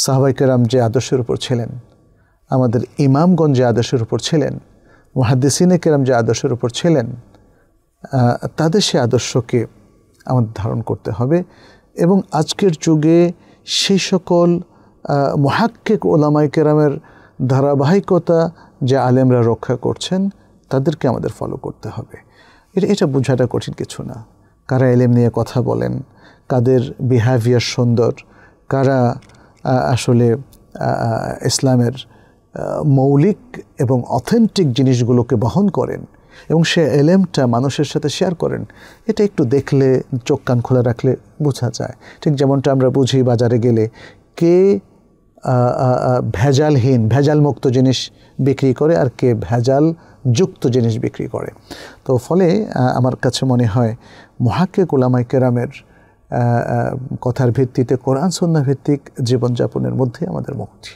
সাহাবায়ে কেরাম যে আদর্শের উপর ছিলেন, আমাদের ইমামগণ যে আদর্শের উপর ছিলেন, মুহাদ্দিসিনে কেরাম যে আদর্শের উপর ছিলেন, তাদের সে আদর্শকে আমাদের ধারণ করতে হবে। এবং আজকের যুগে সেই সকল মুহাক্কিক উলামায়ে কেরামের ধারাবাহিকতা যে আলেমরা রক্ষা করছেন, তাদেরকে আমাদের ফলো করতে হবে। এটা বোঝাটা কঠিন কিছু না। কারা ইলম নিয়ে কথা বলেন, কাদের বিহেভিয়ার সুন্দর, কারা আসলে ইসলামের মৌলিক এবং অথেন্টিক জিনিসগুলোকে বহন করেন এবং সে এলেমটা মানুষের সাথে শেয়ার করেন, এটা একটু দেখলে, চোখ কান খোলা রাখলে বোঝা যায়। ঠিক যেমনটা আমরা বুঝি বাজারে গেলে কে ভেজালহীন, ভেজালমুক্ত জিনিস বিক্রি করে আর কে ভেজাল যুক্ত জিনিস বিক্রি করে। তো ফলে আমার কাছে মনে হয় মুহাক্কিক উলামায়ে কেরামের কথার ভিত্তিতে কোরআন সুন্নাহ ভিত্তিক জীবনযাপনের মধ্যে আমাদের মুক্তি।